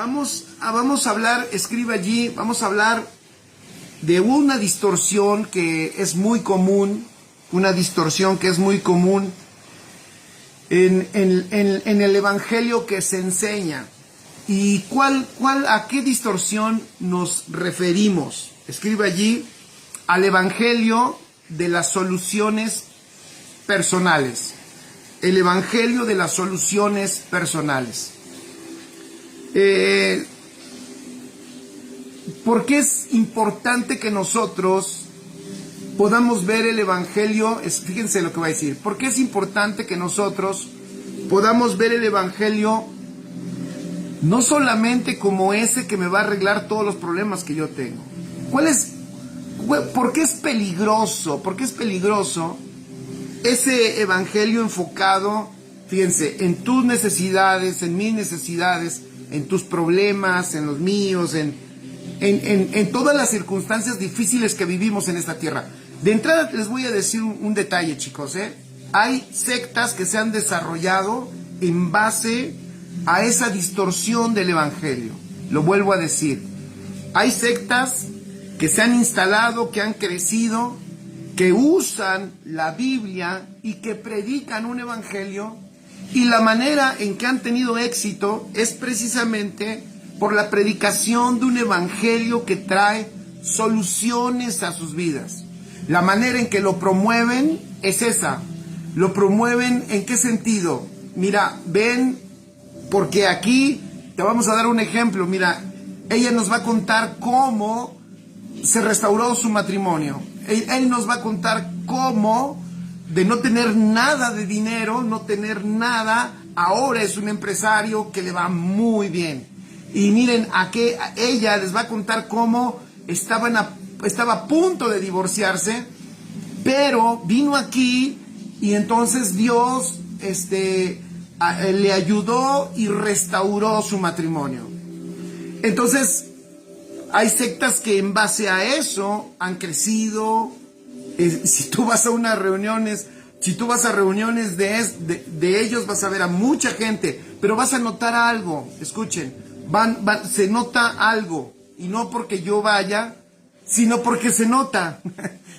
Vamos a hablar, escribe allí, vamos a hablar de una distorsión que es muy común, en el evangelio que se enseña. ¿Y a qué distorsión nos referimos? Escribe allí, al evangelio de las soluciones personales. El evangelio de las soluciones personales. ¿Por qué es importante que nosotros podamos ver el evangelio? Fíjense lo que va a decir. ¿Por qué es importante que nosotros podamos ver el evangelio no solamente como ese que me va a arreglar todos los problemas que yo tengo? ¿Por qué es peligroso? ¿Por qué es peligroso ese evangelio enfocado, fíjense, en tus necesidades, en mis necesidades, en tus problemas, en los míos, en todas las circunstancias difíciles que vivimos en esta tierra? De entrada les voy a decir un detalle, chicos, Hay sectas que se han desarrollado en base a esa distorsión del evangelio. Lo vuelvo a decir. Hay sectas que se han instalado, que han crecido, que usan la Biblia y que predican un evangelio, y la manera en que han tenido éxito es precisamente por la predicación de un evangelio que trae soluciones a sus vidas. La manera en que lo promueven es esa. ¿Lo promueven en qué sentido? Mira, ven, porque aquí te vamos a dar un ejemplo. Mira, ella nos va a contar cómo se restauró su matrimonio. Él nos va a contar cómo, de no tener nada de dinero, no tener nada, ahora es un empresario que le va muy bien. Y miren, ella les va a contar cómo estaba a punto de divorciarse, pero vino aquí y entonces Dios le ayudó y restauró su matrimonio. Entonces, hay sectas que en base a eso han crecido. Si tú vas a reuniones de ellos, vas a ver a mucha gente, pero vas a notar algo. Escuchen, se nota algo, y no porque yo vaya, sino porque se nota.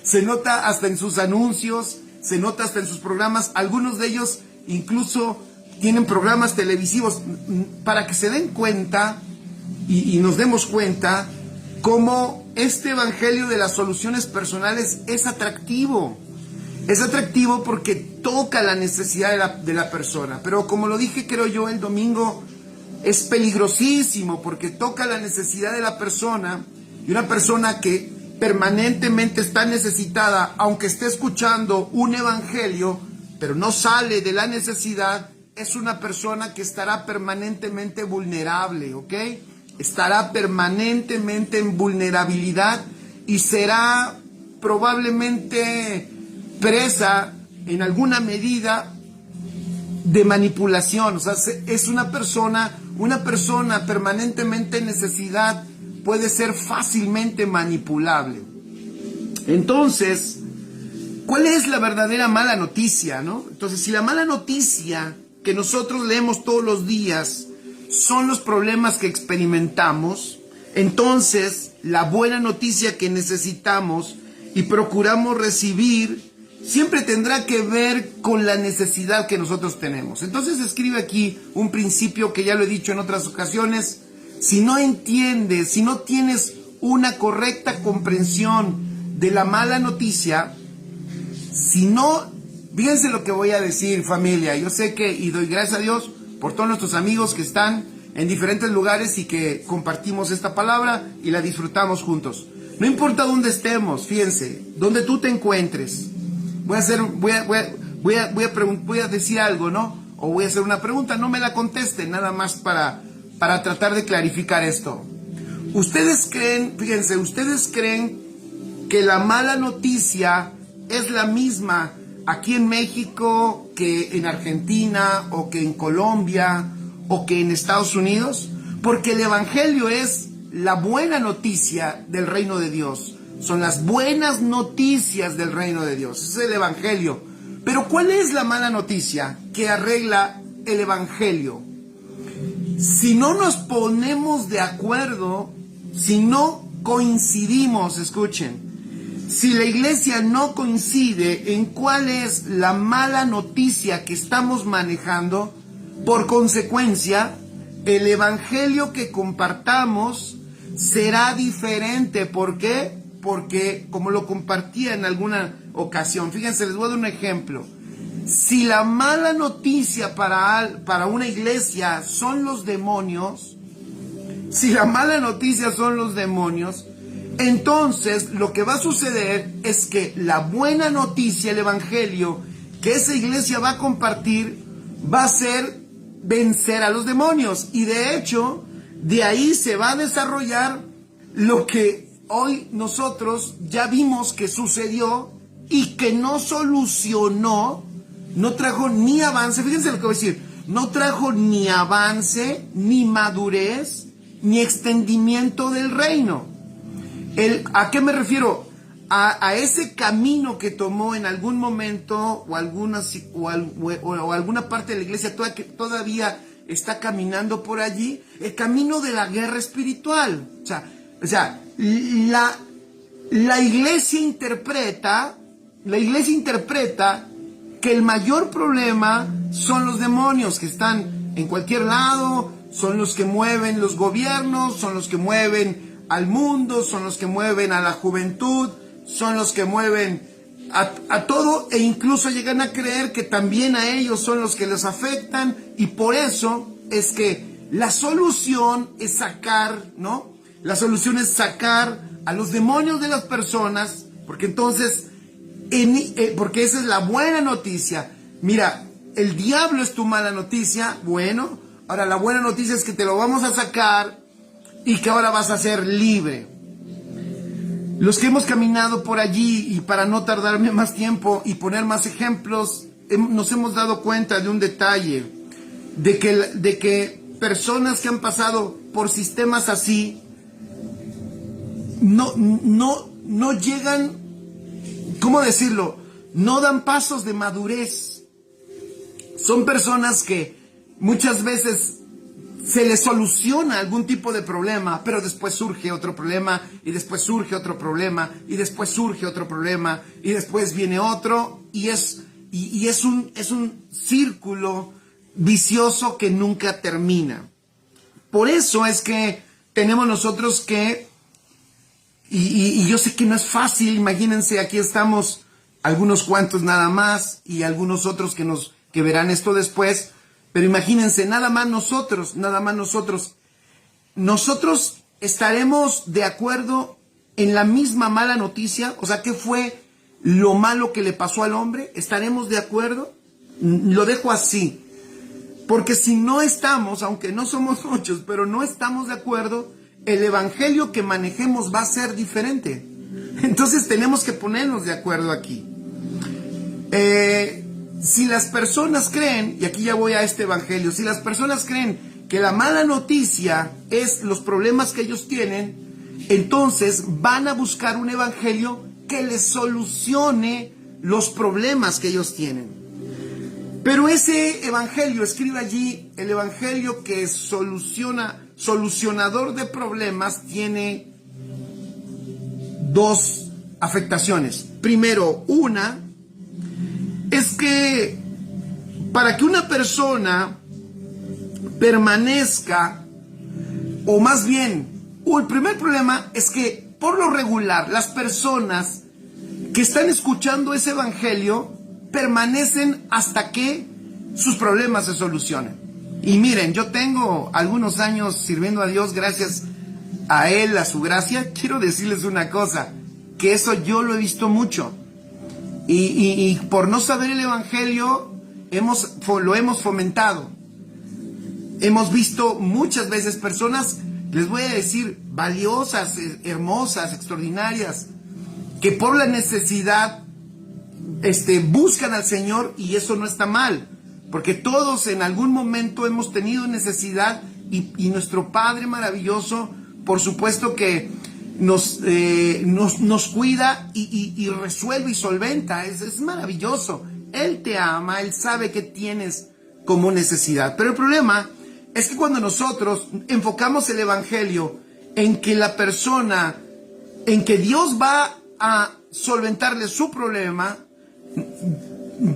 Se nota hasta en sus anuncios, se nota hasta en sus programas. Algunos de ellos incluso tienen programas televisivos, para que se den cuenta y nos demos cuenta cómo este evangelio de las soluciones personales es atractivo. Es atractivo porque toca la necesidad de la persona. Pero como lo dije, creo yo, el domingo, es peligrosísimo porque toca la necesidad de la persona, y una persona que permanentemente está necesitada, aunque esté escuchando un evangelio, pero no sale de la necesidad, es una persona que estará permanentemente vulnerable, ¿ok? Estará permanentemente en vulnerabilidad y será probablemente presa en alguna medida de manipulación. O sea, es una persona permanentemente en necesidad puede ser fácilmente manipulable. Entonces, ¿cuál es la verdadera mala noticia, no? Entonces, si la mala noticia que nosotros leemos todos los días son los problemas que experimentamos, entonces la buena noticia que necesitamos y procuramos recibir siempre tendrá que ver con la necesidad que nosotros tenemos. Entonces escribe aquí un principio que ya lo he dicho en otras ocasiones. Si no entiendes, si no tienes una correcta comprensión de la mala noticia, fíjense lo que voy a decir, familia. Yo sé y doy gracias a Dios por todos nuestros amigos que están en diferentes lugares y que compartimos esta palabra y la disfrutamos juntos. No importa dónde estemos, fíjense, donde tú te encuentres. Voy a decir algo, ¿no? O voy a hacer una pregunta, no me la contesten, nada más para tratar de clarificar esto. ¿Ustedes creen que la mala noticia es la misma aquí en México que en Argentina, o que en Colombia, o que en Estados Unidos? Porque el evangelio es la buena noticia del reino de Dios. Son las buenas noticias del reino de Dios. Es el evangelio. Pero ¿cuál es la mala noticia que arregla el evangelio? Si no nos ponemos de acuerdo, si no coincidimos, escuchen, si la iglesia no coincide en cuál es la mala noticia que estamos manejando, por consecuencia, el evangelio que compartamos será diferente. ¿Por qué? Porque, como lo compartía en alguna ocasión, fíjense, les voy a dar un ejemplo. Si la mala noticia para una iglesia son los demonios, si la mala noticia son los demonios, entonces lo que va a suceder es que la buena noticia, el evangelio que esa iglesia va a compartir, va a ser vencer a los demonios. Y de hecho, de ahí se va a desarrollar lo que hoy nosotros ya vimos que sucedió y que no solucionó, no trajo ni avance. Fíjense lo que voy a decir, no trajo ni avance, ni madurez, ni extendimiento del reino. ¿A qué me refiero? A ese camino que tomó en algún momento o alguna parte de la iglesia todavía está caminando por allí, el camino de la guerra espiritual. O sea, la iglesia interpreta que el mayor problema son los demonios que están en cualquier lado, son los que mueven los gobiernos, son los que mueven al mundo, son los que mueven a la juventud, son los que mueven a todo, e incluso llegan a creer que también a ellos son los que les afectan, y por eso es que la solución es sacar, ¿no? La solución es sacar a los demonios de las personas, porque entonces, porque esa es la buena noticia. Mira, el diablo es tu mala noticia, bueno, ahora la buena noticia es que te lo vamos a sacar y que ahora vas a ser libre. Los que hemos caminado por allí, y para no tardarme más tiempo y poner más ejemplos, nos hemos dado cuenta de un detalle, de que personas que han pasado por sistemas así, no llegan, ¿cómo decirlo? No dan pasos de madurez. Son personas que muchas veces se les soluciona algún tipo de problema, pero después surge otro problema, y después surge otro problema, y después surge otro problema, y después viene otro, y es un círculo vicioso que nunca termina. Por eso es que tenemos nosotros que, y yo sé que no es fácil, imagínense, aquí estamos algunos cuantos nada más, y algunos otros que verán esto después. Pero imagínense, nada más nosotros estaremos de acuerdo en la misma mala noticia. O sea, ¿qué fue lo malo que le pasó al hombre? ¿Estaremos de acuerdo? Lo dejo así. Porque si no estamos, aunque no somos muchos, pero no estamos de acuerdo, el evangelio que manejemos va a ser diferente. Entonces tenemos que ponernos de acuerdo aquí. Si las personas creen, y aquí ya voy a este evangelio, si las personas creen que la mala noticia es los problemas que ellos tienen, entonces van a buscar un evangelio que les solucione los problemas que ellos tienen. Pero ese evangelio, escribe allí, el evangelio que solucionador de problemas, tiene dos afectaciones. Primero, una es que para que una persona permanezca, o más bien, el primer problema es que por lo regular las personas que están escuchando ese evangelio permanecen hasta que sus problemas se solucionen. Y miren, yo tengo algunos años sirviendo a Dios, gracias a Él, a su gracia. Quiero decirles una cosa, que eso yo lo he visto mucho. Y por no saber el evangelio, lo hemos fomentado. Hemos visto muchas veces personas, les voy a decir, valiosas, hermosas, extraordinarias, que por la necesidad buscan al Señor, y eso no está mal, porque todos en algún momento hemos tenido necesidad, y nuestro Padre maravilloso, por supuesto que nos cuida y resuelve y solventa. Es maravilloso. Él te ama, Él sabe que tienes como necesidad. Pero el problema es que cuando nosotros enfocamos el evangelio en que la persona, en que Dios va a solventarle su problema,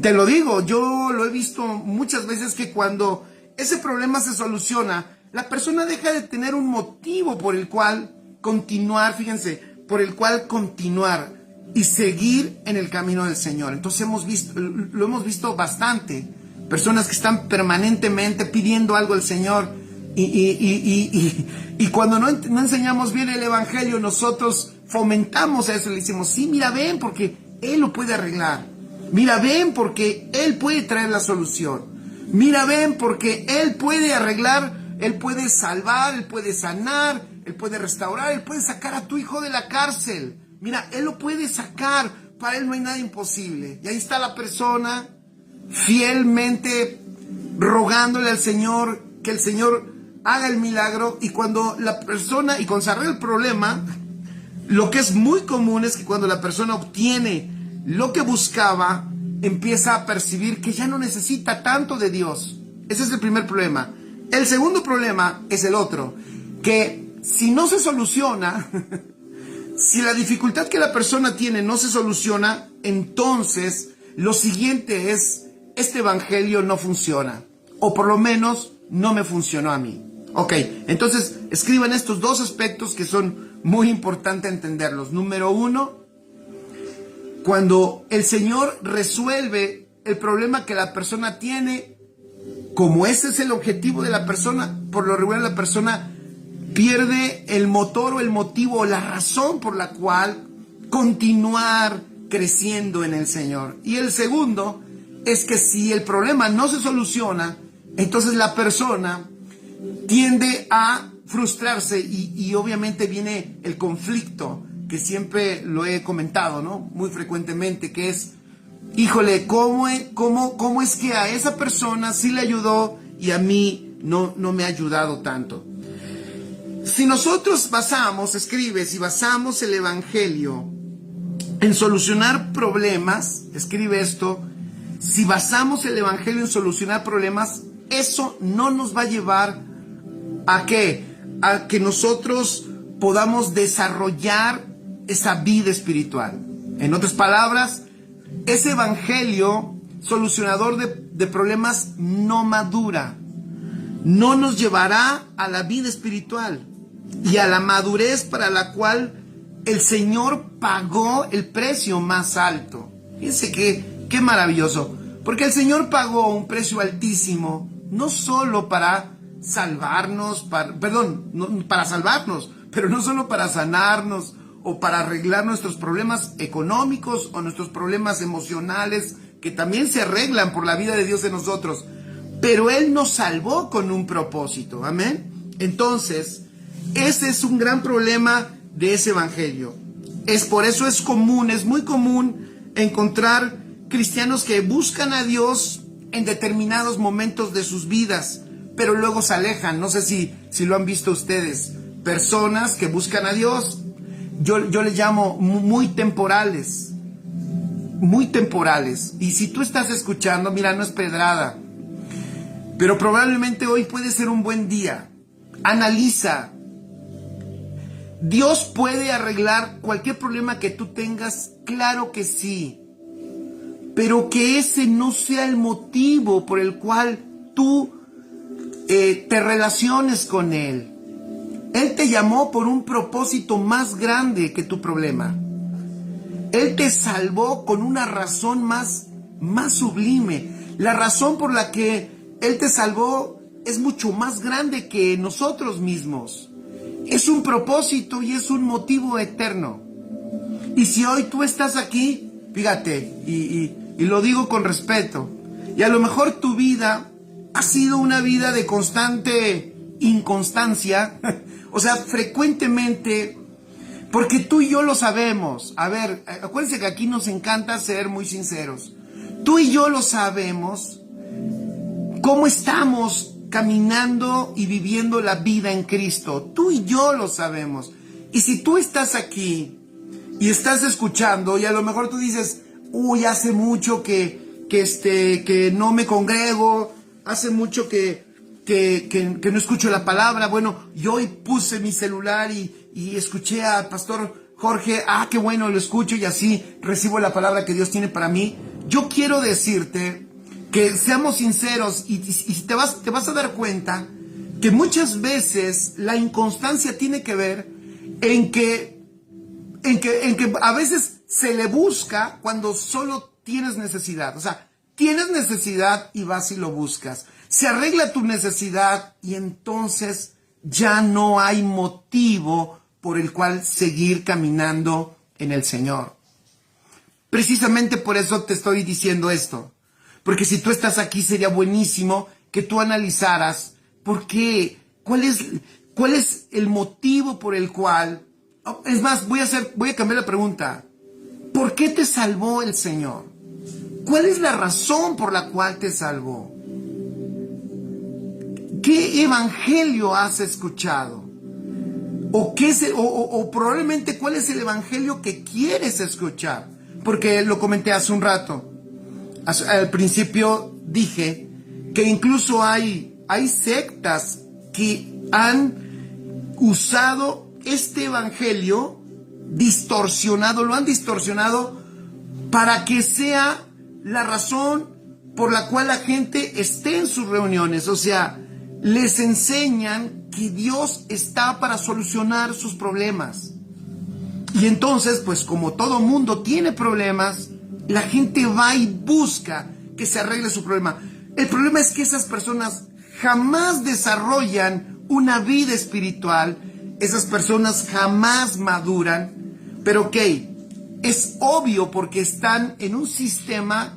te lo digo, yo lo he visto muchas veces que cuando ese problema se soluciona, la persona deja de tener un motivo por el cual continuar, fíjense, por el cual continuar y seguir en el camino del Señor. Entonces lo hemos visto bastante, personas que están permanentemente pidiendo algo al Señor y cuando no enseñamos bien el evangelio, nosotros fomentamos eso, le decimos, sí, mira, ven, porque Él lo puede arreglar. Mira, ven, porque Él puede traer la solución. Mira, ven, porque Él puede arreglar, Él puede salvar, Él puede sanar, Él puede restaurar, Él puede sacar a tu hijo de la cárcel. Mira, Él lo puede sacar, para Él no hay nada imposible. Y ahí está la persona fielmente rogándole al Señor que el Señor haga el milagro, y cuando la persona, y cuando se arregla el problema, lo que es muy común es que cuando la persona obtiene lo que buscaba, empieza a percibir que ya no necesita tanto de Dios. Ese es el primer problema. El segundo problema es el otro, que si no se soluciona, si la dificultad que la persona tiene no se soluciona, entonces lo siguiente es, este evangelio no funciona, o por lo menos no me funcionó a mí. Ok, entonces escriban estos dos aspectos que son muy importantes entenderlos. Número uno, cuando el Señor resuelve el problema que la persona tiene, como ese es el objetivo de la persona, por lo regular la persona pierde el motor o el motivo o la razón por la cual continuar creciendo en el Señor. Y el segundo es que si el problema no se soluciona, entonces la persona tiende a frustrarse y obviamente viene el conflicto, que siempre lo he comentado, ¿no? Muy frecuentemente, que es, híjole, ¿cómo es que a esa persona sí le ayudó y a mí no me ha ayudado tanto? Si nosotros basamos el evangelio en solucionar problemas, escribe esto, si basamos el evangelio en solucionar problemas, eso no nos va a llevar ¿a qué? A que nosotros podamos desarrollar esa vida espiritual. En otras palabras, ese evangelio solucionador de problemas no madura, no nos llevará a la vida espiritual y a la madurez para la cual el Señor pagó el precio más alto. Fíjense qué maravilloso, porque el Señor pagó un precio altísimo, no solo para salvarnos, para salvarnos, pero no solo para sanarnos o para arreglar nuestros problemas económicos o nuestros problemas emocionales, que también se arreglan por la vida de Dios en nosotros, pero Él nos salvó con un propósito, amén. Entonces, ese es un gran problema de ese evangelio. Por eso es muy común encontrar cristianos que buscan a Dios en determinados momentos de sus vidas, pero luego se alejan. No sé si lo han visto ustedes. Personas que buscan a Dios, yo les llamo muy temporales. Muy temporales. Y si tú estás escuchando, mira, no es pedrada, pero probablemente hoy puede ser un buen día. Analiza. ¿Dios puede arreglar cualquier problema que tú tengas? Claro que sí. Pero que ese no sea el motivo por el cual tú te relaciones con Él. Él te llamó por un propósito más grande que tu problema. Él te salvó con una razón más sublime. La razón por la que Él te salvó es mucho más grande que nosotros mismos. Es un propósito y es un motivo eterno. Y si hoy tú estás aquí, fíjate, y lo digo con respeto, y a lo mejor tu vida ha sido una vida de constante inconstancia, o sea, frecuentemente, porque tú y yo lo sabemos. A ver, acuérdense que aquí nos encanta ser muy sinceros. Tú y yo lo sabemos, cómo estamos caminando y viviendo la vida en Cristo. Tú y yo lo sabemos. Y si tú estás aquí y estás escuchando, y a lo mejor tú dices, uy, hace mucho que no me congrego, hace mucho que que no escucho la palabra. Bueno, yo hoy puse mi celular y escuché al pastor Jorge, qué bueno, lo escucho y así recibo la palabra que Dios tiene para mí. Yo quiero decirte que seamos sinceros y te vas a dar cuenta que muchas veces la inconstancia tiene que ver en que a veces se le busca cuando solo tienes necesidad. O sea, tienes necesidad y vas y lo buscas. Se arregla tu necesidad y entonces ya no hay motivo por el cual seguir caminando en el Señor. Precisamente por eso te estoy diciendo esto. Porque si tú estás aquí sería buenísimo que tú analizaras por qué, cuál es el motivo por el cual. Es más, voy a cambiar la pregunta. ¿Por qué te salvó el Señor? ¿Cuál es la razón por la cual te salvó? ¿Qué evangelio has escuchado? O probablemente cuál es el evangelio que quieres escuchar. Porque lo comenté hace un rato. Al principio dije que incluso hay sectas que han usado este evangelio distorsionado, lo han distorsionado para que sea la razón por la cual la gente esté en sus reuniones. O sea, les enseñan que Dios está para solucionar sus problemas. Y entonces, pues como todo mundo tiene problemas, la gente va y busca que se arregle su problema. El problema es que esas personas jamás desarrollan una vida espiritual, esas personas jamás maduran, pero ok, es obvio porque están en un sistema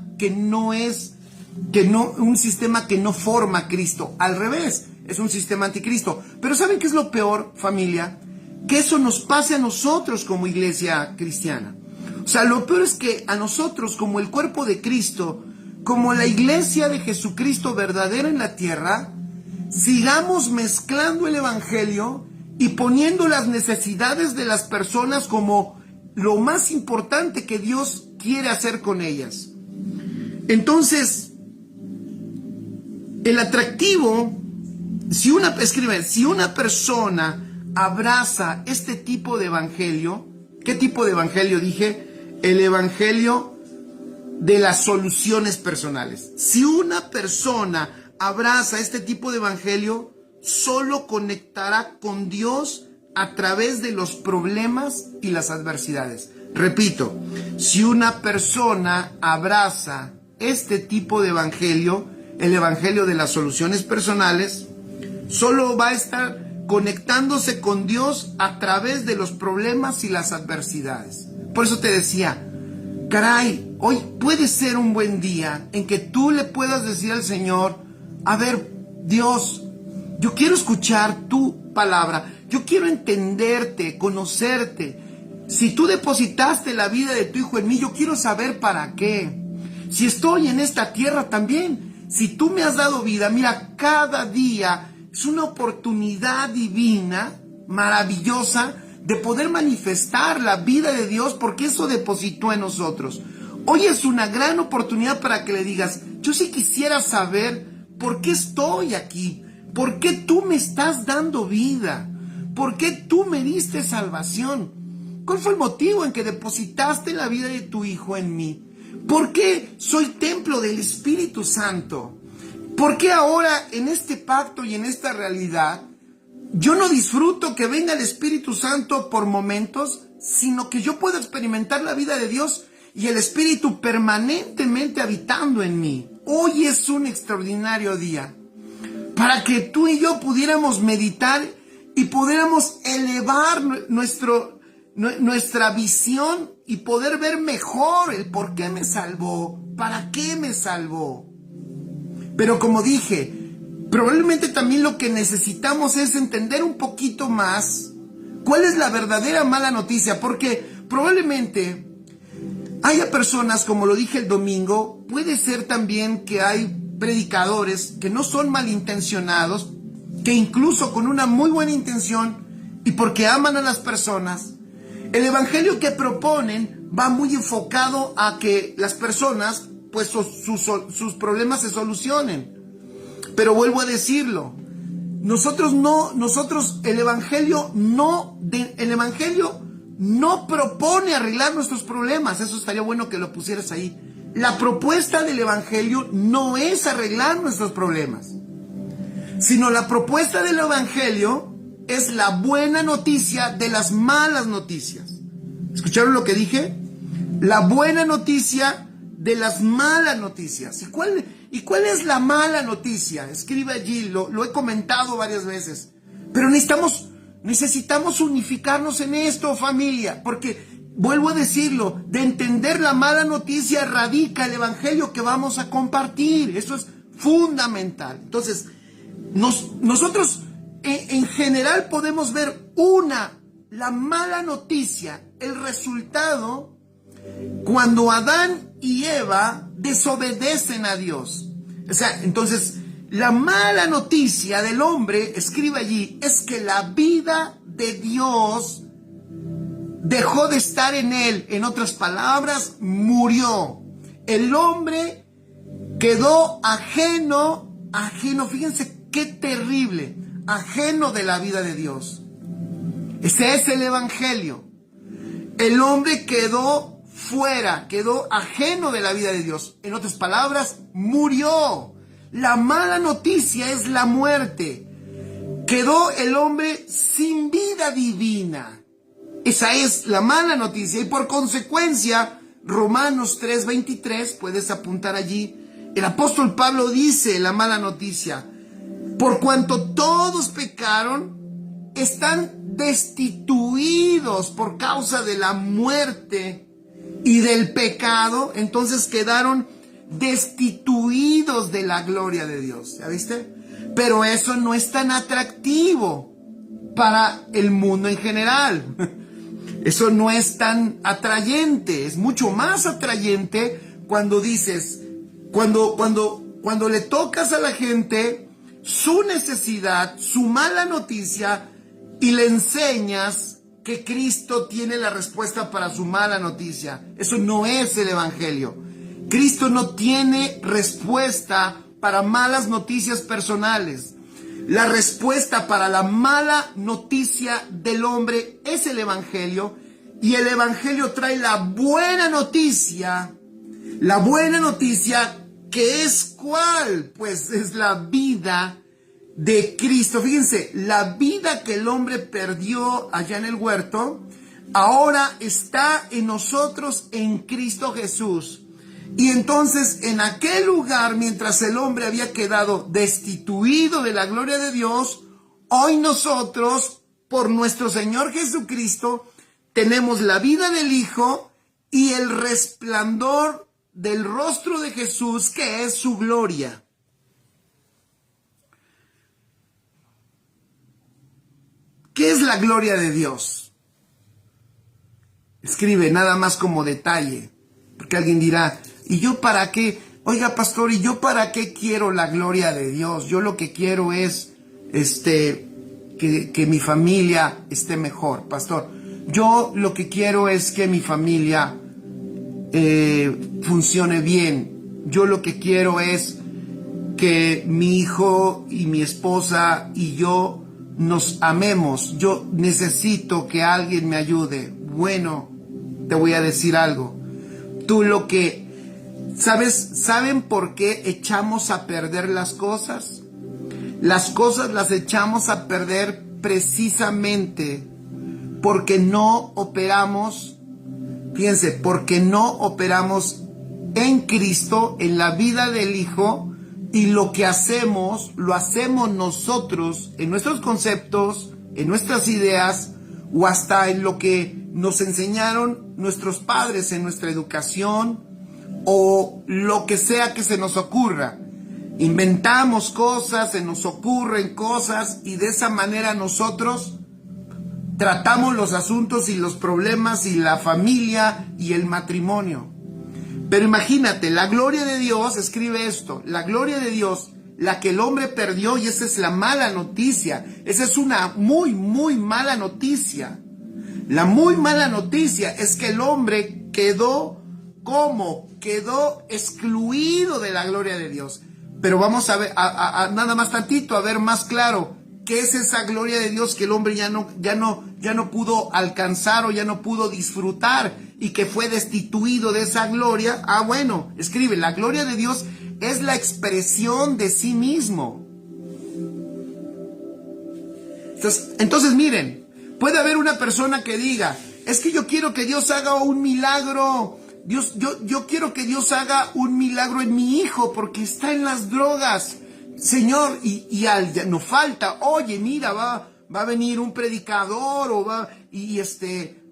un sistema que no forma a Cristo, al revés, es un sistema anticristo. Pero ¿saben qué es lo peor, familia? Que eso nos pase a nosotros como iglesia cristiana. O sea, lo peor es que a nosotros como el cuerpo de Cristo, como la iglesia de Jesucristo verdadera en la tierra, sigamos mezclando el evangelio y poniendo las necesidades de las personas como lo más importante que Dios quiere hacer con ellas. Entonces, el atractivo, si una persona abraza este tipo de evangelio, ¿qué tipo de evangelio dije? El evangelio de las soluciones personales. Si una persona abraza este tipo de evangelio, solo conectará con Dios a través de los problemas y las adversidades. Repito, si una persona abraza este tipo de evangelio, el evangelio de las soluciones personales, solo va a estar conectándose con Dios a través de los problemas y las adversidades. Por eso te decía, caray, hoy puede ser un buen día en que tú le puedas decir al Señor, a ver, Dios, yo quiero escuchar tu palabra, yo quiero entenderte, conocerte. Si tú depositaste la vida de tu hijo en mí, yo quiero saber para qué. Si estoy en esta tierra también, si tú me has dado vida, mira, cada día es una oportunidad divina, maravillosa, de poder manifestar la vida de Dios porque eso depositó en nosotros. Hoy es una gran oportunidad para que le digas, yo sí quisiera saber por qué estoy aquí, por qué tú me estás dando vida, por qué tú me diste salvación. ¿Cuál fue el motivo en que depositaste la vida de tu hijo en mí? ¿Por qué soy templo del Espíritu Santo? ¿Por qué ahora en este pacto y en esta realidad yo no disfruto que venga el Espíritu Santo por momentos, sino que yo puedo experimentar la vida de Dios y el Espíritu permanentemente habitando en mí? Hoy es un extraordinario día para que tú y yo pudiéramos meditar y pudiéramos elevar nuestra visión y poder ver mejor el por qué me salvó, para qué me salvó. Pero como dije, probablemente también lo que necesitamos es entender un poquito más cuál es la verdadera mala noticia, porque probablemente haya personas, como lo dije el domingo, puede ser también que hay predicadores que no son malintencionados, que incluso con una muy buena intención y porque aman a las personas, el evangelio que proponen va muy enfocado a que las personas, pues sus problemas se solucionen. Pero vuelvo a decirlo, el Evangelio no propone arreglar nuestros problemas. Eso estaría bueno que lo pusieras ahí. La propuesta del Evangelio no es arreglar nuestros problemas, sino la propuesta del Evangelio es la buena noticia de las malas noticias. ¿Escucharon lo que dije? La buena noticia de las malas noticias. ¿Y cuál es la mala noticia? Escribe allí, lo he comentado varias veces. Pero necesitamos unificarnos en esto, familia, porque, vuelvo a decirlo, de entender la mala noticia radica el Evangelio que vamos a compartir. Eso es fundamental. Entonces, nosotros en general podemos ver la mala noticia, el resultado cuando Adán y Eva desobedecen a Dios. O sea, entonces, la mala noticia del hombre, escribe allí, es que la vida de Dios dejó de estar en él. En otras palabras, murió. El hombre quedó ajeno, fíjense qué terrible, ajeno de la vida de Dios. Ese es el Evangelio. El hombre quedó fuera, quedó ajeno de la vida de Dios. En otras palabras, murió. La mala noticia es la muerte. Quedó el hombre sin vida divina. Esa es la mala noticia. Y por consecuencia, Romanos 3:23, puedes apuntar allí, el apóstol Pablo dice la mala noticia: por cuanto todos pecaron, están destituidos por causa de la muerte y del pecado. Entonces quedaron destituidos de la gloria de Dios. ¿Ya viste? Pero eso no es tan atractivo para el mundo en general. Eso no es tan atrayente. Es mucho más atrayente cuando dices, cuando le tocas a la gente su necesidad, su mala noticia, y le enseñas que Cristo tiene la respuesta para su mala noticia. Eso no es el Evangelio. Cristo no tiene respuesta para malas noticias personales. La respuesta para la mala noticia del hombre es el Evangelio, y el Evangelio trae la buena noticia. La buena noticia, que es ¿cuál? Pues es la vida de Cristo. Fíjense, la vida que el hombre perdió allá en el huerto, ahora está en nosotros en Cristo Jesús. Y entonces, en aquel lugar, mientras el hombre había quedado destituido de la gloria de Dios, hoy nosotros, por nuestro Señor Jesucristo, tenemos la vida del Hijo y el resplandor del rostro de Jesús, que es su gloria. ¿Qué es la gloria de Dios? Escribe nada más como detalle, porque alguien dirá, ¿y yo para qué? Oiga, pastor, ¿y yo para qué quiero la gloria de Dios? Yo lo que quiero es que mi familia esté mejor, pastor. Yo lo que quiero es que mi familia funcione bien. Yo lo que quiero es que mi hijo y mi esposa y yo nos amemos. Yo necesito que alguien me ayude. Bueno, te voy a decir algo. Tú lo que ¿saben por qué echamos a perder las cosas? Las cosas las echamos a perder precisamente porque no operamos, fíjense, porque no operamos en Cristo, en la vida del Hijo. Y lo que hacemos, lo hacemos nosotros en nuestros conceptos, en nuestras ideas, o hasta en lo que nos enseñaron nuestros padres en nuestra educación, o lo que sea que se nos ocurra. Inventamos cosas, se nos ocurren cosas, y de esa manera nosotros tratamos los asuntos y los problemas y la familia y el matrimonio. Pero imagínate, la gloria de Dios, escribe esto, la gloria de Dios, la que el hombre perdió, y esa es la mala noticia. Esa es una muy, muy mala noticia. La muy mala noticia es que el hombre quedó, ¿cómo? Quedó excluido de la gloria de Dios. Pero vamos a ver, nada más tantito, a ver más claro. ¿qué es esa gloria de Dios que el hombre ya no pudo alcanzar o ya no pudo disfrutar y que fue destituido de esa gloria? Ah, bueno, escribe, la gloria de Dios es la expresión de sí mismo. Entonces miren, puede haber una persona que diga, es que yo quiero que Dios haga un milagro. Yo quiero que Dios haga un milagro en mi hijo porque está en las drogas. Señor, no falta, oye, mira, va a venir un predicador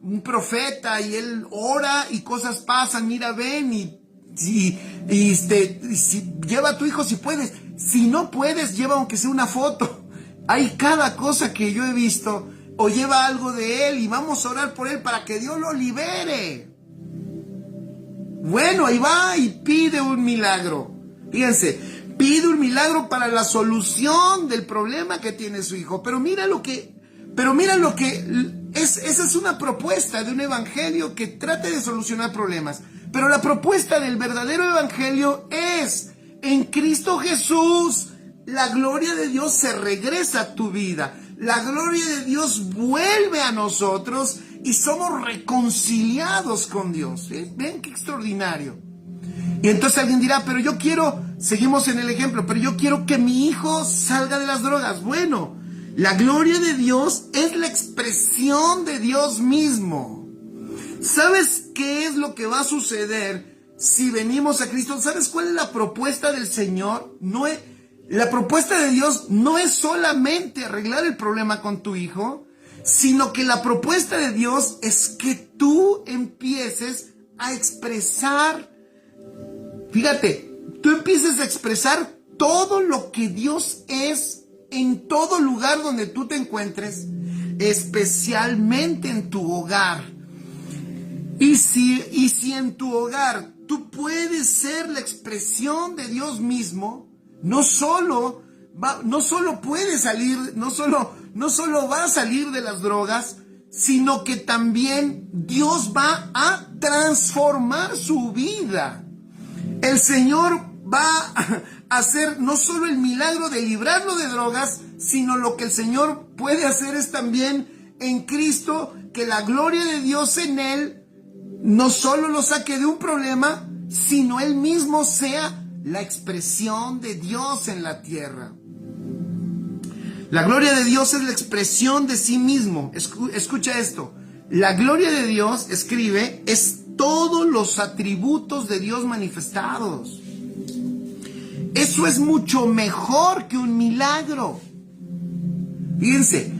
un profeta y él ora y cosas pasan, mira, ven si lleva a tu hijo si puedes. Si no puedes, lleva aunque sea una foto. Hay cada cosa que yo he visto, o lleva algo de él y vamos a orar por él para que Dios lo libere. Bueno, ahí va y pide un milagro. Fíjense, pide un milagro para la solución del problema que tiene su hijo. Pero mira lo que esa es una propuesta de un evangelio que trate de solucionar problemas. Pero la propuesta del verdadero evangelio es, en Cristo Jesús, la gloria de Dios se regresa a tu vida. La gloria de Dios vuelve a nosotros y somos reconciliados con Dios. ¿Ven qué extraordinario? Y entonces alguien dirá, pero yo quiero, seguimos en el ejemplo, pero yo quiero que mi hijo salga de las drogas. Bueno, la gloria de Dios es la expresión de Dios mismo. ¿Sabes qué es lo que va a suceder si venimos a Cristo? ¿Sabes cuál es la propuesta del Señor? La propuesta de Dios no es solamente arreglar el problema con tu hijo, sino que la propuesta de Dios es que tú empieces a expresar, fíjate, tú empieces a expresar todo lo que Dios es en todo lugar donde tú te encuentres, especialmente en tu hogar. Y si en tu hogar tú puedes ser la expresión de Dios mismo, no solo puede salir, no solo va a salir de las drogas, sino que también Dios va a transformar su vida. El Señor va a hacer no solo el milagro de librarlo de drogas, sino lo que el Señor puede hacer es también en Cristo, que la gloria de Dios en Él no solo lo saque de un problema, sino Él mismo sea la expresión de Dios en la tierra. La gloria de Dios es la expresión de sí mismo. Escucha esto. La gloria de Dios, escribe, es todos los atributos de Dios manifestados. Eso es mucho mejor que un milagro. Fíjense,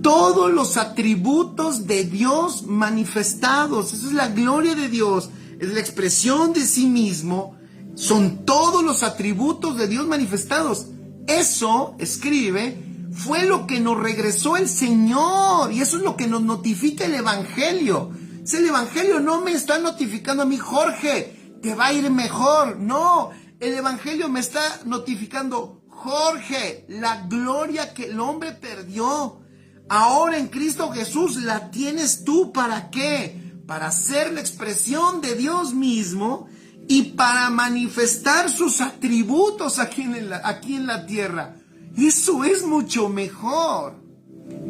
todos los atributos de Dios manifestados. Esa es la gloria de Dios. Es la expresión de sí mismo. Son todos los atributos de Dios manifestados. Eso, escribe, fue lo que nos regresó el Señor. Y eso es lo que nos notifica el Evangelio. El Evangelio no me está notificando a mí, Jorge, te va a ir mejor. No, el Evangelio me está notificando, Jorge, la gloria que el hombre perdió, ahora en Cristo Jesús la tienes tú. ¿Para qué? Para ser la expresión de Dios mismo y para manifestar sus atributos aquí en la tierra. Eso es mucho mejor.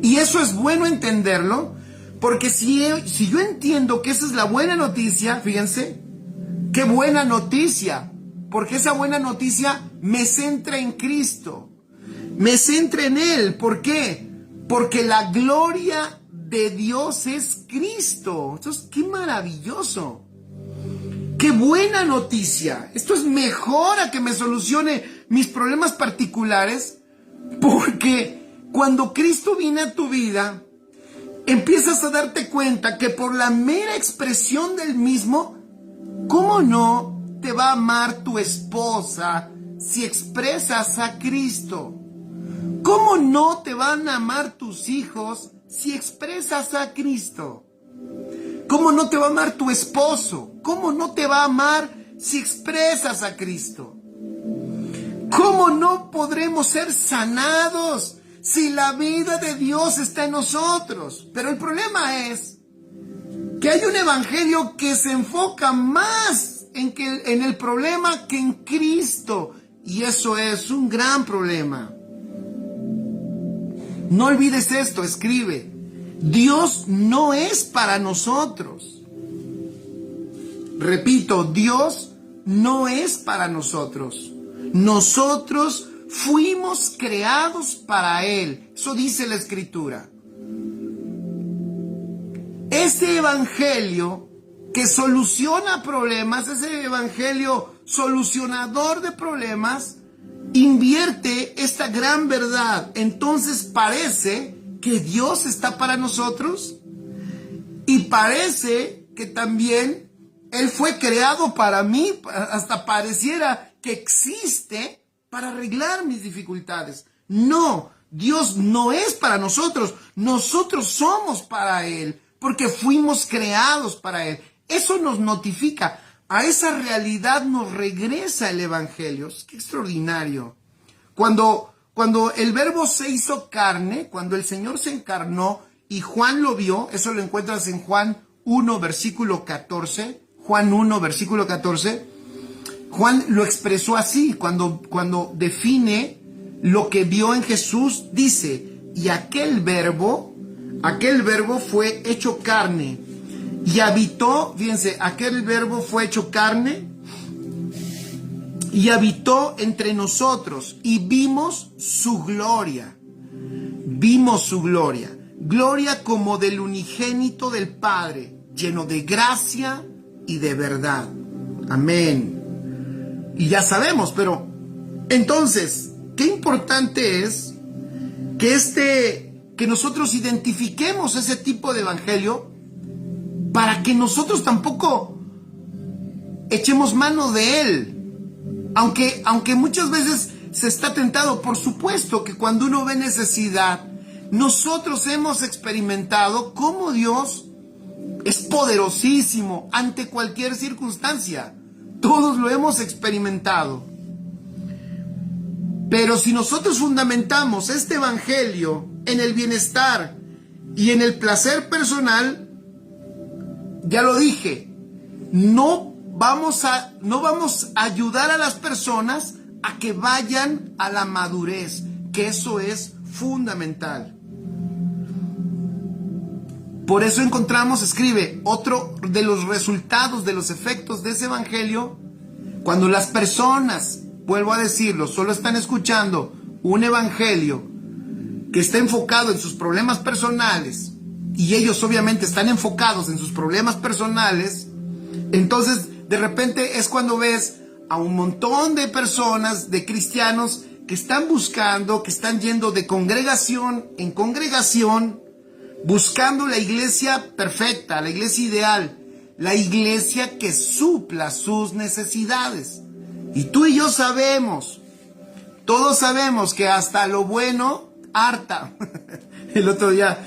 Y eso es bueno entenderlo, porque si yo entiendo que esa es la buena noticia, fíjense, qué buena noticia, porque esa buena noticia me centra en Cristo, me centra en Él. ¿Por qué? Porque la gloria de Dios es Cristo. Entonces, qué maravilloso. ¡Qué buena noticia! Esto es mejor a que me solucione mis problemas particulares, porque cuando Cristo viene a tu vida, empiezas a darte cuenta que por la mera expresión del mismo, ¿cómo no te va a amar tu esposa si expresas a Cristo? ¿Cómo no te van a amar tus hijos si expresas a Cristo? ¿Cómo no te va a amar tu esposo? ¿Cómo no te va a amar si expresas a Cristo? ¿Cómo no podremos ser sanados si la vida de Dios está en nosotros? Pero el problema es que hay un evangelio que se enfoca más en el problema que en Cristo. Y eso es un gran problema. No olvides esto, escribe. Dios no es para nosotros. Repito, Dios no es para nosotros. Nosotros fuimos creados para Él. Eso dice la Escritura. Ese evangelio que soluciona problemas, ese evangelio solucionador de problemas, invierte esta gran verdad. Entonces parece que Dios está para nosotros y parece que también Él fue creado para mí, hasta pareciera que existe para arreglar mis dificultades. No, Dios no es para nosotros, nosotros somos para Él, porque fuimos creados para Él. Eso nos notifica, a esa realidad nos regresa el Evangelio. ¡Qué extraordinario! Cuando el Verbo se hizo carne, cuando el Señor se encarnó y Juan lo vio, eso lo encuentras en Juan 1, versículo 14, Juan 1, versículo 14, Juan lo expresó así, cuando define lo que vio en Jesús, dice, y aquel verbo fue hecho carne y habitó, fíjense, aquel verbo fue hecho carne y habitó entre nosotros y vimos su gloria, gloria como del unigénito del Padre, lleno de gracia y de verdad. Amén. Y ya sabemos, pero entonces, qué importante es que nosotros identifiquemos ese tipo de evangelio para que nosotros tampoco echemos mano de él. Aunque muchas veces se está tentado, por supuesto que cuando uno ve necesidad, nosotros hemos experimentado cómo Dios es poderosísimo ante cualquier circunstancia. Todos lo hemos experimentado. Pero si nosotros fundamentamos este evangelio en el bienestar y en el placer personal, ya lo dije, no vamos a ayudar a las personas a que vayan a la madurez, que eso es fundamental. Por eso encontramos, escribe, otro de los resultados, de los efectos de ese evangelio, cuando las personas, vuelvo a decirlo, solo están escuchando un evangelio que está enfocado en sus problemas personales, y ellos obviamente están enfocados en sus problemas personales, entonces de repente es cuando ves a un montón de personas, de cristianos, que están buscando, que están yendo de congregación en congregación, buscando la iglesia perfecta, la iglesia ideal, la iglesia que supla sus necesidades. Y tú y yo sabemos, todos sabemos que hasta lo bueno harta. El otro día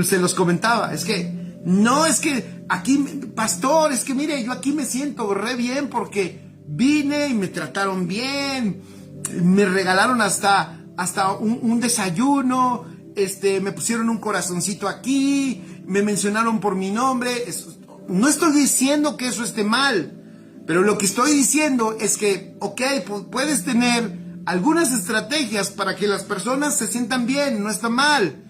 se los comentaba, es que aquí, pastor, es que mire, yo aquí me siento re bien porque vine y me trataron bien, me regalaron hasta un desayuno, me pusieron un corazoncito aquí, me mencionaron por mi nombre. No estoy diciendo que eso esté mal, pero lo que estoy diciendo es que, ok, puedes tener algunas estrategias para que las personas se sientan bien, no está mal,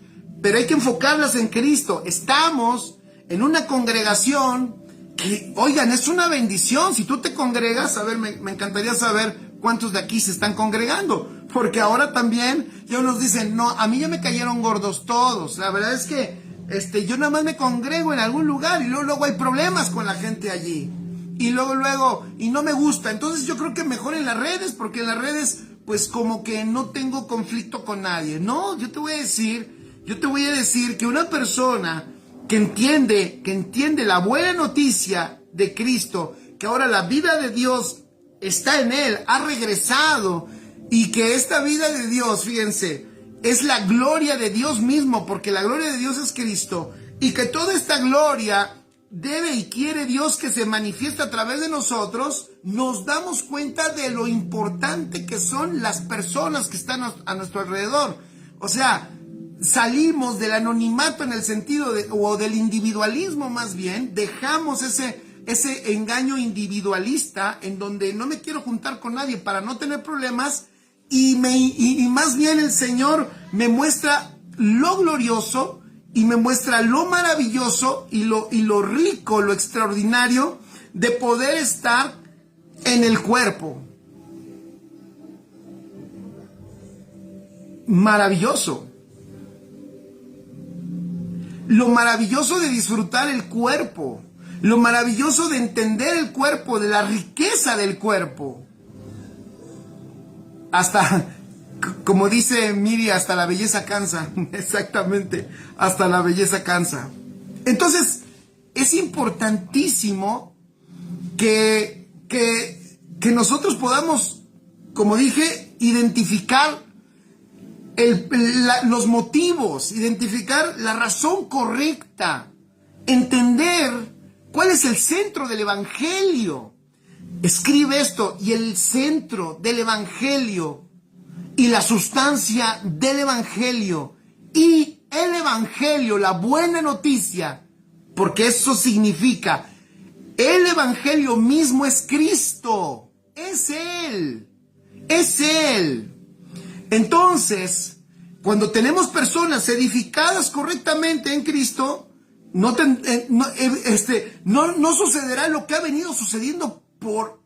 pero hay que enfocarlas en Cristo. Estamos en una congregación que, oigan, es una bendición. Si tú te congregas, a ver, me encantaría saber cuántos de aquí se están congregando, porque ahora también ya nos dicen, no, a mí ya me cayeron gordos todos. La verdad es que yo nada más me congrego en algún lugar y luego hay problemas con la gente allí. Y luego, y no me gusta. Entonces yo creo que mejor en las redes, porque en las redes, pues como que no tengo conflicto con nadie. No, yo te voy a decir que una persona que entiende la buena noticia de Cristo, que ahora la vida de Dios está en él, ha regresado, y que esta vida de Dios, fíjense, es la gloria de Dios mismo, porque la gloria de Dios es Cristo, y que toda esta gloria debe y quiere Dios que se manifieste a través de nosotros, nos damos cuenta de lo importante que son las personas que están a nuestro alrededor. O sea, salimos del anonimato en el sentido o del individualismo más bien, dejamos ese engaño individualista en donde no me quiero juntar con nadie para no tener problemas, y más bien el Señor me muestra lo glorioso y me muestra lo maravilloso y lo rico, lo extraordinario de poder estar en el cuerpo. Maravilloso. Lo maravilloso de disfrutar el cuerpo. Lo maravilloso de entender el cuerpo, de la riqueza del cuerpo. Hasta, como dice Miri, hasta la belleza cansa. Exactamente, hasta la belleza cansa. Entonces, es importantísimo que nosotros podamos, como dije, identificar los motivos, identificar la razón correcta, entender cuál es el centro del evangelio. Escribe esto: y el centro del evangelio y la sustancia del evangelio y el evangelio, la buena noticia, porque eso significa, el evangelio mismo es Cristo, es Él, es Él. Entonces, cuando tenemos personas edificadas correctamente en Cristo, no sucederá lo que ha venido sucediendo por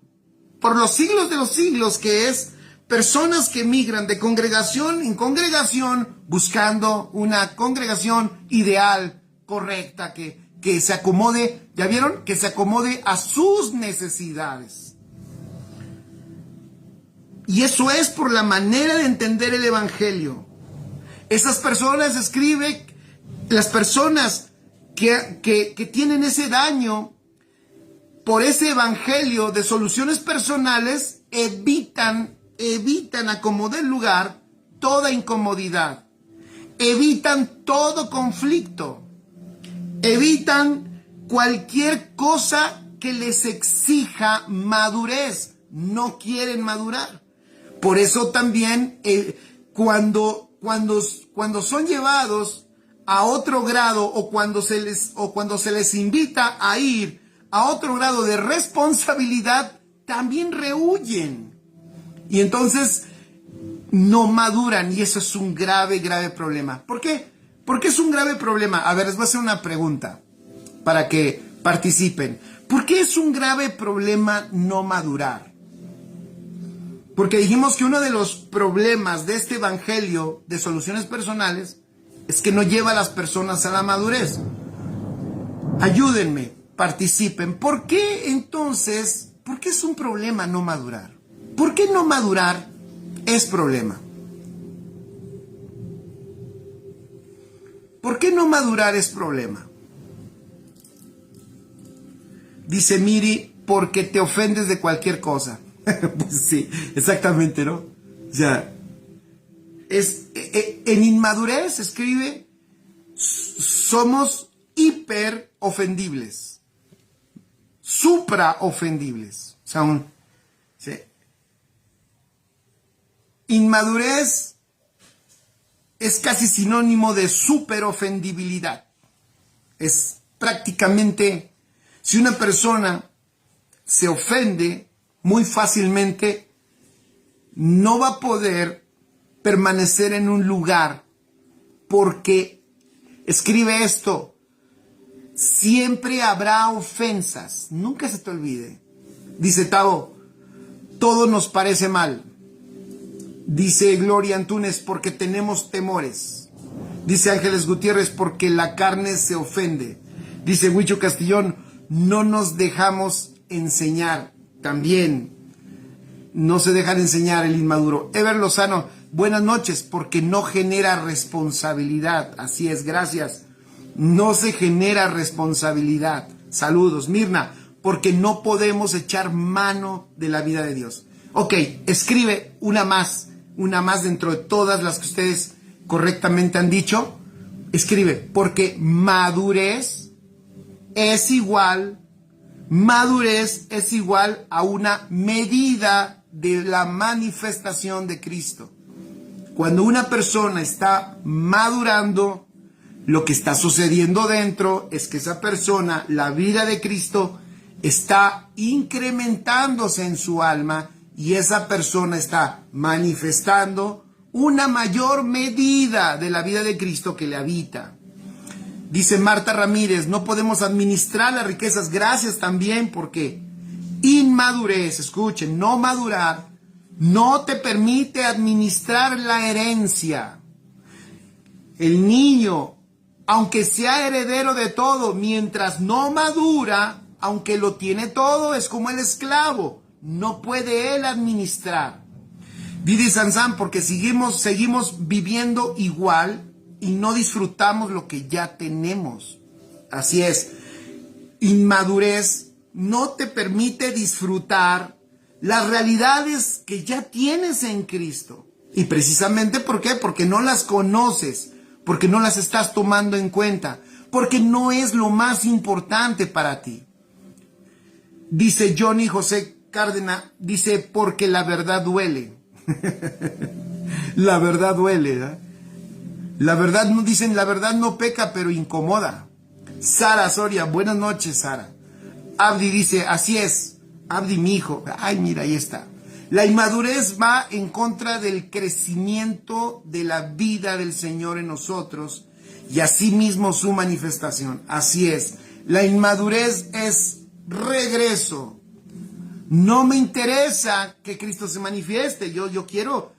los siglos de los siglos, que es personas que migran de congregación en congregación buscando una congregación ideal, correcta, que se acomode, ¿ya vieron? Que se acomode a sus necesidades. Y eso es por la manera de entender el evangelio. Esas personas, escribe, las personas que tienen ese daño por ese evangelio de soluciones personales, evitan acomodar lugar toda incomodidad, evitan todo conflicto, evitan cualquier cosa que les exija madurez, no quieren madurar. Por eso también cuando son llevados a otro grado o cuando se les invita a ir a otro grado de responsabilidad, también rehuyen. Y entonces no maduran, y eso es un grave problema. ¿Por qué? ¿Por qué es un grave problema? A ver, les voy a hacer una pregunta para que participen. ¿Por qué es un grave problema no madurar? Porque dijimos que uno de los problemas de este evangelio de soluciones personales es que no lleva a las personas a la madurez. Ayúdenme, participen. ¿Por qué entonces, por qué es un problema no madurar? ¿Por qué no madurar es problema? ¿Por qué no madurar es problema? Dice Miri, porque te ofendes de cualquier cosa. Pues sí, exactamente, ¿no? O sea, en inmadurez, escribe, somos hiper ofendibles, supra ofendibles. O sea, ¿sí? Inmadurez es casi sinónimo de super ofendibilidad. Es prácticamente, si una persona se ofende muy fácilmente, no va a poder permanecer en un lugar, porque, escribe esto, siempre habrá ofensas, nunca se te olvide. Dice Tavo, todo nos parece mal. Dice Gloria Antunes, porque tenemos temores. Dice Ángeles Gutiérrez, porque la carne se ofende. Dice Huicho Castillón, no nos dejamos enseñar. También no se dejan enseñar el inmaduro. Ever Lozano, buenas noches, porque no genera responsabilidad. Así es, gracias. No se genera responsabilidad. Saludos. Mirna, porque no podemos echar mano de la vida de Dios. Ok, escribe una más dentro de todas las que ustedes correctamente han dicho. Escribe, porque madurez es igual a una medida de la manifestación de Cristo. Cuando una persona está madurando, lo que está sucediendo dentro es que esa persona, la vida de Cristo, está incrementándose en su alma y esa persona está manifestando una mayor medida de la vida de Cristo que le habita. Dice Marta Ramírez, no podemos administrar las riquezas. Gracias también, porque inmadurez, escuchen, no madurar, no te permite administrar la herencia. El niño, aunque sea heredero de todo, mientras no madura, aunque lo tiene todo, es como el esclavo. No puede él administrar. Didi Sansan, porque seguimos viviendo igual y no disfrutamos lo que ya tenemos. Así es. Inmadurez no te permite disfrutar las realidades que ya tienes en Cristo. Y precisamente, ¿por qué? Porque no las conoces, porque no las estás tomando en cuenta, porque no es lo más importante para ti. Dice Johnny José Cárdenas, dice, porque la verdad duele. La verdad duele, ¿eh? La verdad, no dicen, la verdad no peca, pero incomoda. Sara Soria, buenas noches, Sara. Abdi dice, así es, Abdi, mi hijo. Ay, mira, ahí está. La inmadurez va en contra del crecimiento de la vida del Señor en nosotros y asimismo su manifestación. Así es, la inmadurez es regreso. No me interesa que Cristo se manifieste. Yo quiero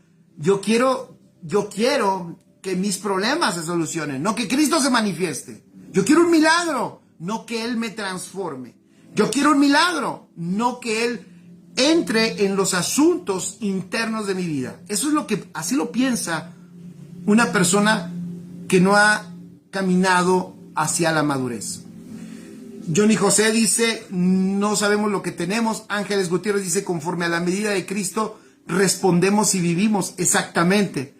que mis problemas se solucionen, no que Cristo se manifieste. Yo quiero un milagro, no que Él me transforme. Yo quiero un milagro, no que Él entre en los asuntos internos de mi vida. Eso es lo que, así lo piensa una persona que no ha caminado hacia la madurez. Johnny José dice, no sabemos lo que tenemos. Ángeles Gutiérrez dice, conforme a la medida de Cristo, respondemos y vivimos. Exactamente,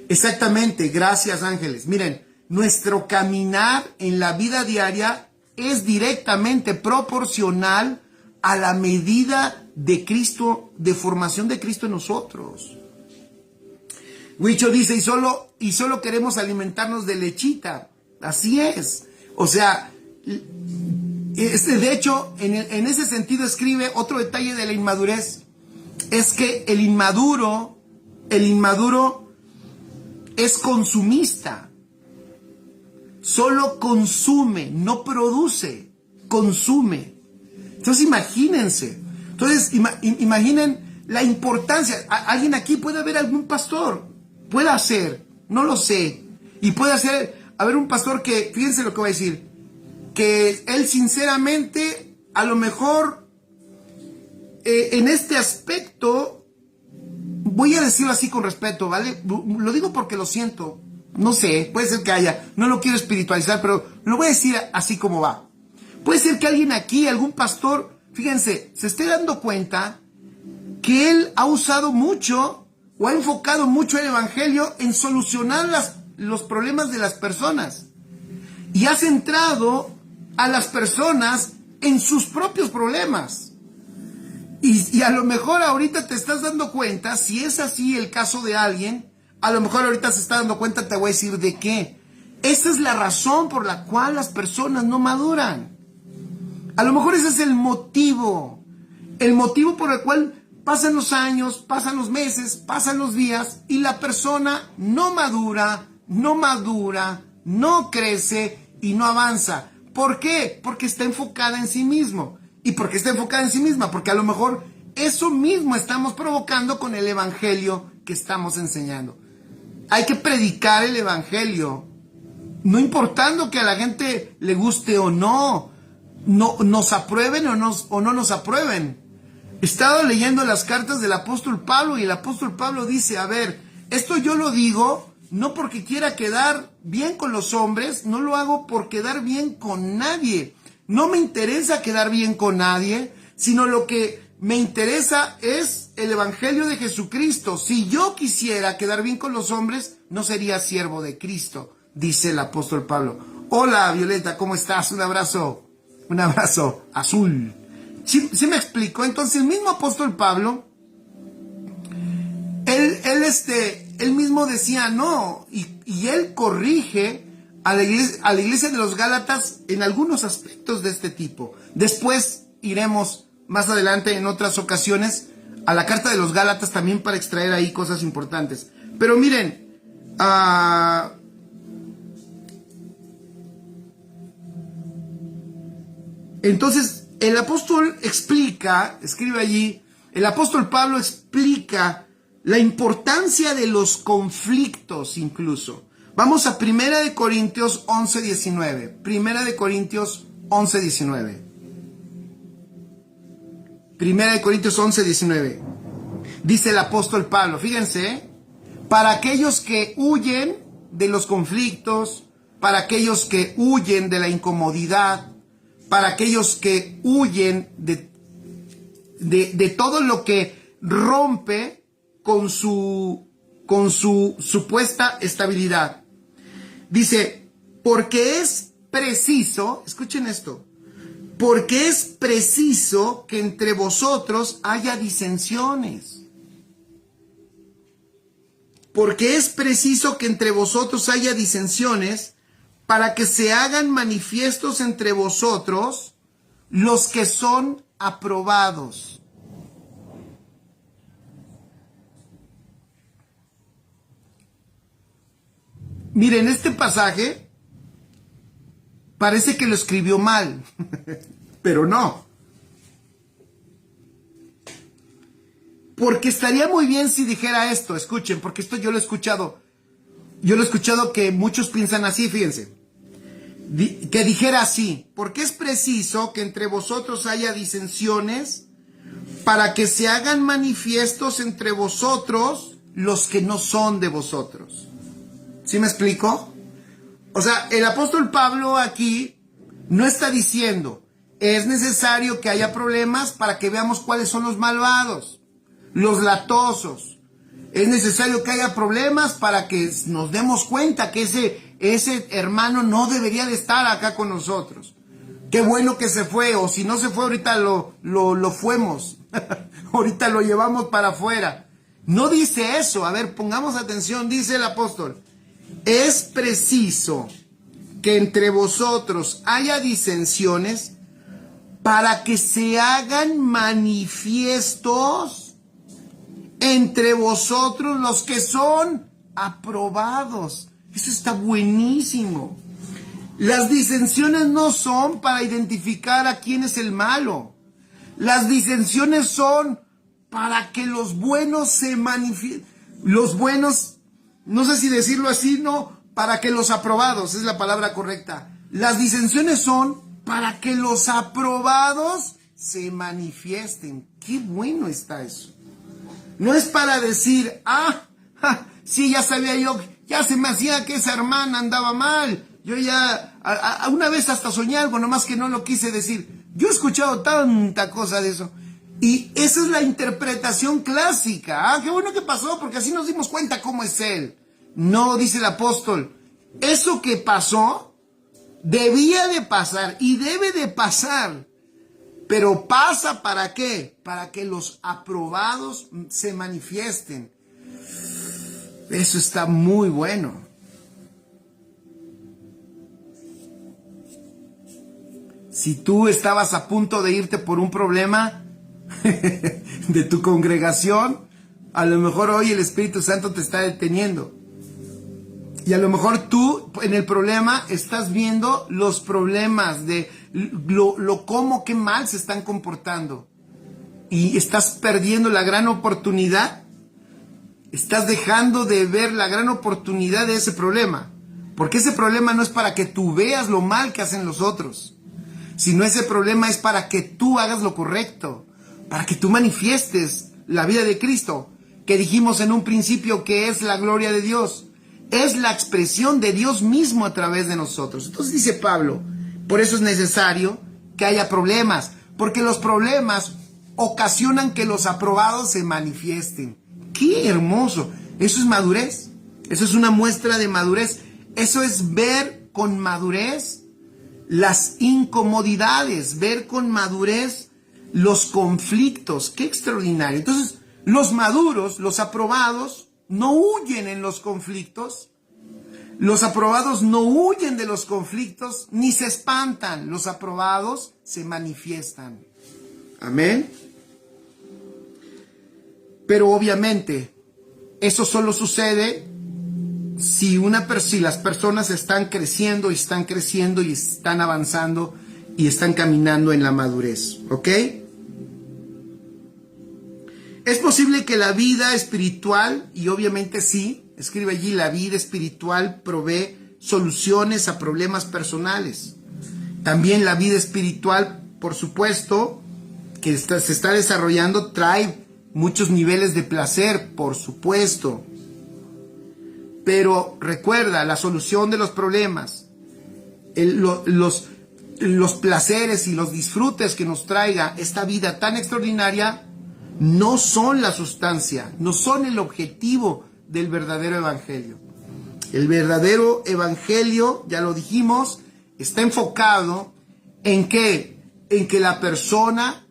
exactamente. Gracias, Ángeles. Miren, nuestro caminar en la vida diaria es directamente proporcional a la medida de Cristo, de formación de Cristo en nosotros. Huicho dice, y solo queremos alimentarnos de lechita. Así es. O sea, de hecho, en ese sentido escribe otro detalle de la inmadurez. Es que el inmaduro es consumista. Solo consume, no produce, consume. Entonces imagínense. Entonces imaginen la importancia. ¿Alguien aquí puede haber algún pastor? Puede ser, no lo sé. Y puede haber un pastor que, fíjense lo que voy a decir, que él sinceramente, a lo mejor, en este aspecto, voy a decirlo así con respeto, ¿vale? Lo digo porque lo siento, no sé, puede ser que haya, no lo quiero espiritualizar, pero lo voy a decir así como va. Puede ser que alguien aquí, algún pastor, fíjense, se esté dando cuenta que él ha usado mucho o ha enfocado mucho el evangelio en solucionar los problemas de las personas y ha centrado a las personas en sus propios problemas. Y a lo mejor ahorita te estás dando cuenta, si es así el caso de alguien, a lo mejor ahorita se está dando cuenta, te voy a decir de qué. Esa es la razón por la cual las personas no maduran. A lo mejor ese es el motivo por el cual pasan los años, pasan los meses, pasan los días y la persona no madura, no crece y no avanza. ¿Por qué? Porque está enfocada en sí mismo. ¿Y por qué está enfocada en sí misma? Porque a lo mejor eso mismo estamos provocando con el evangelio que estamos enseñando. Hay que predicar el evangelio, no importando que a la gente le guste o no, nos aprueben o no nos aprueben. He estado leyendo las cartas del apóstol Pablo y el apóstol Pablo dice, a ver, esto yo lo digo no porque quiera quedar bien con los hombres, no lo hago por quedar bien con nadie. No me interesa quedar bien con nadie, sino lo que me interesa es el evangelio de Jesucristo. Si yo quisiera quedar bien con los hombres, no sería siervo de Cristo, dice el apóstol Pablo. Hola, Violeta, ¿cómo estás? Un abrazo azul. ¿Sí me explico? Entonces el mismo apóstol Pablo, él mismo decía no, y él corrige a la iglesia de los Gálatas en algunos aspectos de este tipo. Después iremos más adelante en otras ocasiones a la carta de los Gálatas también para extraer ahí cosas importantes. Pero miren, entonces el apóstol escribe allí, el apóstol Pablo explica la importancia de los conflictos incluso. Vamos a 1 Corintios 11:19. 1 Corintios 11:19. 1 Corintios 11:19. Dice el apóstol Pablo, fíjense, para aquellos que huyen de los conflictos, para aquellos que huyen de la incomodidad, para aquellos que huyen de todo lo que rompe con su supuesta estabilidad. Dice, porque es preciso, escuchen esto, porque es preciso que entre vosotros haya disensiones. Porque es preciso que entre vosotros haya disensiones para que se hagan manifiestos entre vosotros los que son aprobados. Miren, este pasaje parece que lo escribió mal, pero no. Porque estaría muy bien si dijera esto, escuchen, porque esto yo lo he escuchado que muchos piensan así, fíjense. Que dijera así, porque es preciso que entre vosotros haya disensiones para que se hagan manifiestos entre vosotros los que no son de vosotros. ¿Sí me explico? O sea, el apóstol Pablo aquí no está diciendo, es necesario que haya problemas para que veamos cuáles son los malvados, los latosos. Es necesario que haya problemas para que nos demos cuenta que ese hermano no debería de estar acá con nosotros. Qué bueno que se fue, o si no se fue, ahorita lo fuemos. Ahorita lo llevamos para afuera. No dice eso. A ver, pongamos atención, dice el apóstol. Es preciso que entre vosotros haya disensiones para que se hagan manifiestos entre vosotros los que son aprobados. Eso está buenísimo. Las disensiones no son para identificar a quién es el malo. Las disensiones son para que los buenos se manifiesten. Los buenos, no sé si decirlo así, no, para que los aprobados, es la palabra correcta. Las disensiones son para que los aprobados se manifiesten. Qué bueno está eso. No es para decir, sí, ya sabía yo, ya se me hacía que esa hermana andaba mal. Yo ya, una vez hasta soñé algo, nomás que no lo quise decir. Yo he escuchado tanta cosa de eso. Y esa es la interpretación clásica. Qué bueno que pasó, porque así nos dimos cuenta cómo es él. No, dice el apóstol, eso que pasó debía de pasar y debe de pasar. Pero pasa ¿para qué? Para que los aprobados se manifiesten. Eso está muy bueno. Si tú estabas a punto de irte por un problema de tu congregación, a lo mejor hoy el Espíritu Santo te está deteniendo. Y a lo mejor tú en el problema estás viendo los problemas de cómo, qué mal se están comportando. Y estás perdiendo la gran oportunidad. Estás dejando de ver la gran oportunidad de ese problema. Porque ese problema no es para que tú veas lo mal que hacen los otros. Sino ese problema es para que tú hagas lo correcto. Para que tú manifiestes la vida de Cristo. Que dijimos en un principio que es la gloria de Dios. Es la expresión de Dios mismo a través de nosotros. Entonces dice Pablo, por eso es necesario que haya problemas, porque los problemas ocasionan que los aprobados se manifiesten. ¡Qué hermoso! Eso es madurez, eso es una muestra de madurez, eso es ver con madurez las incomodidades, ver con madurez los conflictos. ¡Qué extraordinario! Entonces, los maduros, los aprobados, no huyen en los conflictos. Los aprobados no huyen de los conflictos ni se espantan. Los aprobados se manifiestan. Amén. Pero obviamente eso solo sucede si las personas están creciendo y están avanzando y están caminando en la madurez, ¿ok? Es posible que la vida espiritual, y obviamente sí, escribe allí, la vida espiritual provee soluciones a problemas personales. También la vida espiritual, por supuesto, que se está desarrollando, trae muchos niveles de placer, por supuesto. Pero recuerda, la solución de los problemas, los placeres y los disfrutes que nos traiga esta vida tan extraordinaria, no son la sustancia, no son el objetivo del verdadero evangelio. El verdadero evangelio, ya lo dijimos, está enfocado en que la persona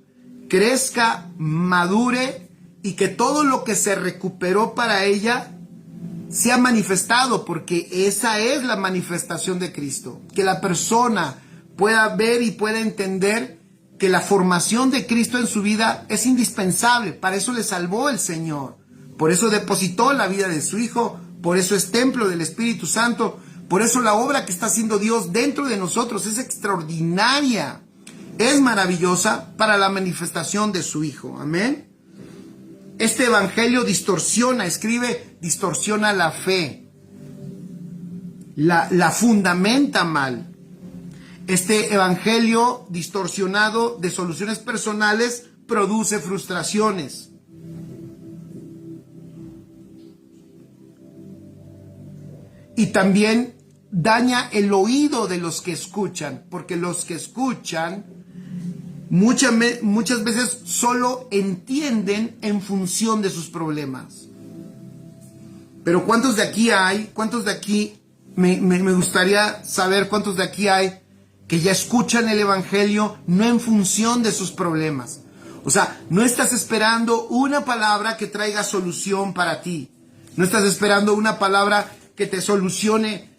crezca, madure y que todo lo que se recuperó para ella sea manifestado, porque esa es la manifestación de Cristo. Que la persona pueda ver y pueda entender que la formación de Cristo en su vida es indispensable. Para eso le salvó el Señor. Por eso depositó la vida de su Hijo. Por eso es templo del Espíritu Santo. Por eso la obra que está haciendo Dios dentro de nosotros es extraordinaria. Es maravillosa para la manifestación de su Hijo. Amén. Este evangelio distorsiona la fe. La fundamenta mal. Este evangelio distorsionado de soluciones personales produce frustraciones. Y también daña el oído de los que escuchan, porque los que escuchan muchas veces solo entienden en función de sus problemas. Pero ¿cuántos de aquí hay? ¿Cuántos de aquí? Me gustaría saber cuántos de aquí hay que ya escuchan el evangelio no en función de sus problemas. O sea, no estás esperando una palabra que traiga solución para ti. No estás esperando una palabra que te solucione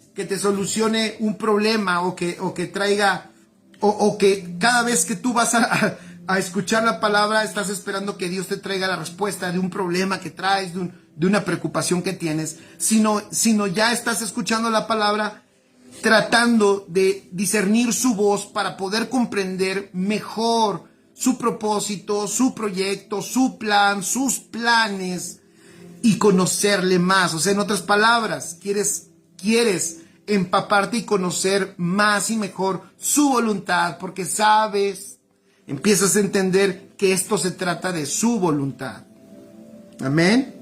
un problema o que traiga, o que cada vez que tú vas a escuchar la palabra estás esperando que Dios te traiga la respuesta de un problema que traes, de una preocupación que tienes, sino ya estás escuchando la palabra tratando de discernir su voz para poder comprender mejor su propósito, su proyecto, su plan, sus planes y conocerle más. O sea, en otras palabras, quieres empaparte y conocer más y mejor su voluntad, porque empiezas a entender que esto se trata de su voluntad. Amén.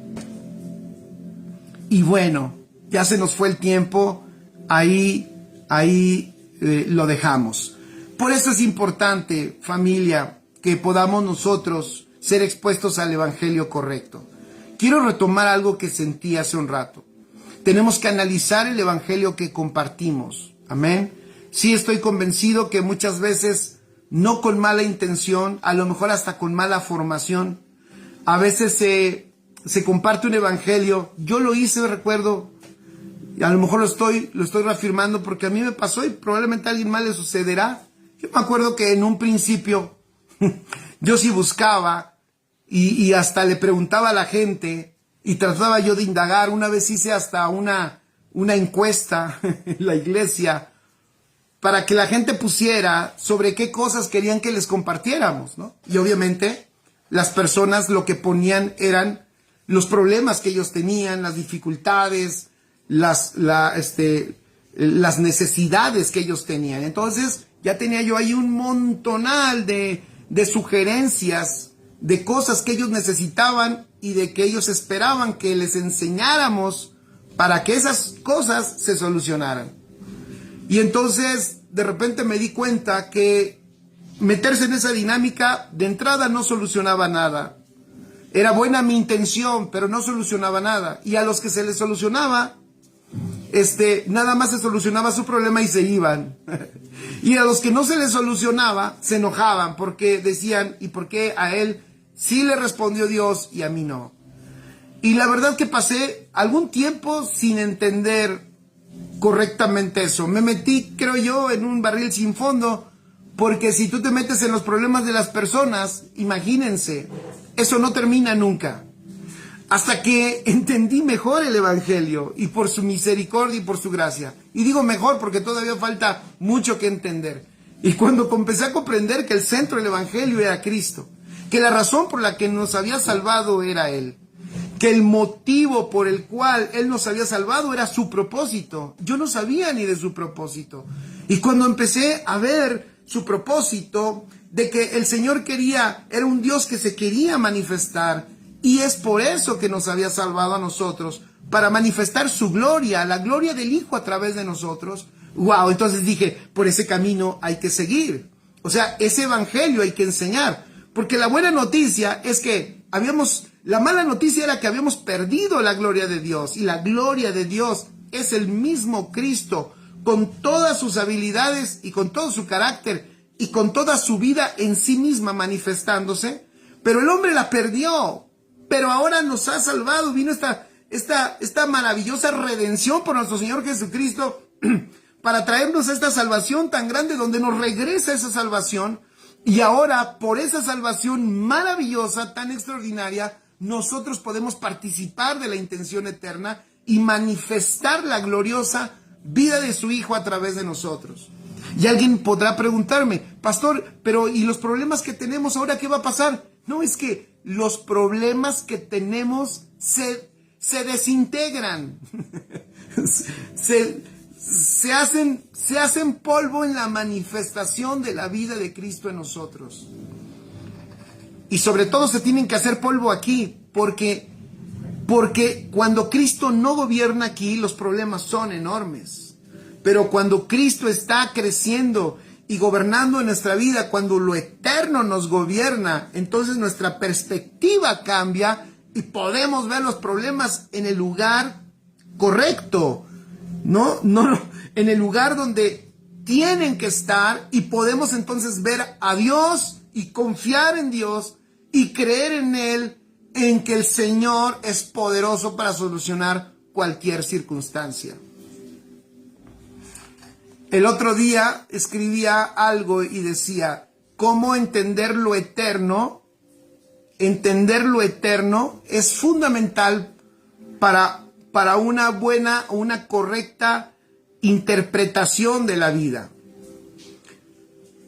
Y bueno, ya se nos fue el tiempo. Ahí lo dejamos. Por eso es importante, familia, que podamos nosotros ser expuestos al evangelio correcto. Quiero retomar algo que sentí hace un rato. Tenemos que analizar el evangelio que compartimos. Amén. Sí, estoy convencido que muchas veces, no con mala intención, a lo mejor hasta con mala formación, a veces se comparte un evangelio. Yo lo hice, recuerdo, y a lo mejor lo estoy reafirmando porque a mí me pasó y probablemente a alguien más le sucederá. Yo me acuerdo que en un principio yo sí buscaba y hasta le preguntaba a la gente y trataba yo de indagar. Una vez hice hasta una encuesta en la iglesia para que la gente pusiera sobre qué cosas querían que les compartiéramos, ¿no? Y obviamente las personas lo que ponían eran los problemas que ellos tenían, las dificultades, las necesidades que ellos tenían. Entonces ya tenía yo ahí un montonal de sugerencias, de cosas que ellos necesitaban y de que ellos esperaban que les enseñáramos para que esas cosas se solucionaran. Y entonces de repente me di cuenta que meterse en esa dinámica de entrada no solucionaba nada. Era buena mi intención, pero no solucionaba nada. Y a los que se les solucionaba, nada más se solucionaba su problema y se iban. Y a los que no se les solucionaba, se enojaban porque decían, ¿y por qué a él sí le respondió Dios y a mí no? Y la verdad que pasé algún tiempo sin entender correctamente eso. Me metí, creo yo, en un barril sin fondo, porque si tú te metes en los problemas de las personas, imagínense, eso no termina nunca. hasta que entendí mejor el Evangelio y por su misericordia y por su gracia. Y digo mejor porque todavía falta mucho que entender. Y cuando empecé a comprender que el centro del Evangelio era Cristo, que la razón por la que nos había salvado era Él, que el motivo por el cual Él nos había salvado era su propósito. Yo no sabía ni de su propósito. Y cuando empecé a ver su propósito, de que el Señor era un Dios que se quería manifestar, y es por eso que nos había salvado a nosotros, para manifestar su gloria, la gloria del Hijo a través de nosotros. Wow, entonces dije, por ese camino hay que seguir. O sea, ese evangelio hay que enseñar. Porque la buena noticia es que la mala noticia era que habíamos perdido la gloria de Dios. Y la gloria de Dios es el mismo Cristo, con todas sus habilidades y con todo su carácter y con toda su vida en sí misma manifestándose. Pero el hombre la perdió. Pero ahora nos ha salvado, vino esta maravillosa redención por nuestro Señor Jesucristo para traernos esta salvación tan grande donde nos regresa esa salvación. Y ahora, por esa salvación maravillosa, tan extraordinaria, nosotros podemos participar de la intención eterna y manifestar la gloriosa vida de su Hijo a través de nosotros. Y alguien podrá preguntarme, pastor, pero ¿y los problemas que tenemos ahora qué va a pasar? No, es que los problemas que tenemos se desintegran, se hacen polvo en la manifestación de la vida de Cristo en nosotros. Y sobre todo se tienen que hacer polvo aquí, porque cuando Cristo no gobierna aquí, los problemas son enormes. Pero cuando Cristo está creciendo y gobernando en nuestra vida, cuando lo eterno nos gobierna, entonces nuestra perspectiva cambia y podemos ver los problemas en el lugar correcto, no en el lugar donde tienen que estar, y podemos entonces ver a Dios y confiar en Dios y creer en Él, en que el Señor es poderoso para solucionar cualquier circunstancia. El otro día escribía algo y decía, ¿cómo entender lo eterno? Entender lo eterno es fundamental para una buena o una correcta interpretación de la vida.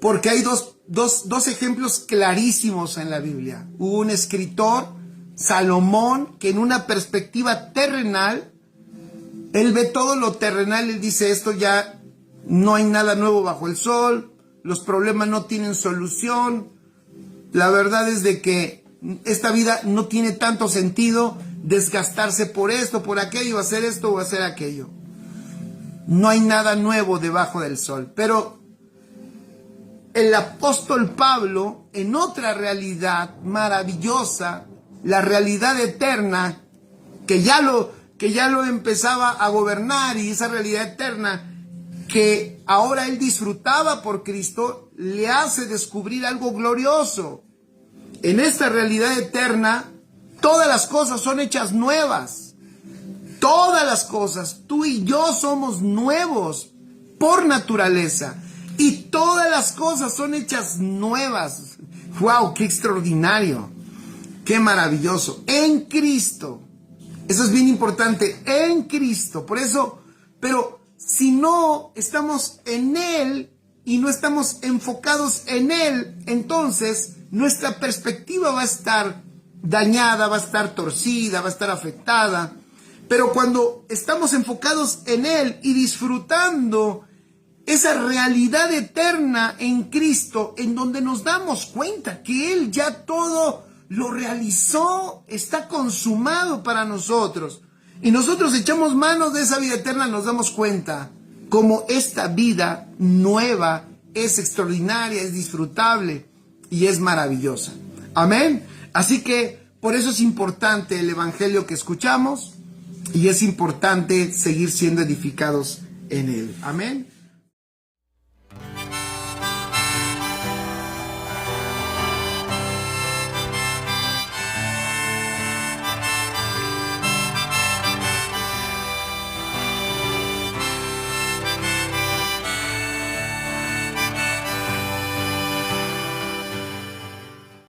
Porque hay dos ejemplos clarísimos en la Biblia. Hubo un escritor, Salomón, que en una perspectiva terrenal, él ve todo lo terrenal y dice, esto ya no hay nada nuevo bajo el sol, los problemas no tienen solución, la verdad es de que esta vida no tiene tanto sentido desgastarse por esto, por aquello, hacer esto o hacer aquello. No hay nada nuevo debajo del sol. Pero el apóstol Pablo, en otra realidad maravillosa, la realidad eterna, que ya lo empezaba a gobernar, y esa realidad eterna que ahora él disfrutaba por Cristo, le hace descubrir algo glorioso. En esta realidad eterna, todas las cosas son hechas nuevas. Todas las cosas, tú y yo somos nuevos por naturaleza. Y todas las cosas son hechas nuevas. ¡Wow! ¡Qué extraordinario! ¡Qué maravilloso! En Cristo. Eso es bien importante. En Cristo. Por eso, pero si no estamos en Él y no estamos enfocados en Él, entonces nuestra perspectiva va a estar dañada, va a estar torcida, va a estar afectada. Pero cuando estamos enfocados en Él y disfrutando esa realidad eterna en Cristo, en donde nos damos cuenta que Él ya todo lo realizó, está consumado para nosotros, y nosotros echamos manos de esa vida eterna, nos damos cuenta como esta vida nueva es extraordinaria, es disfrutable y es maravillosa. Amén. Así que por eso es importante el evangelio que escuchamos, y es importante seguir siendo edificados en él. Amén.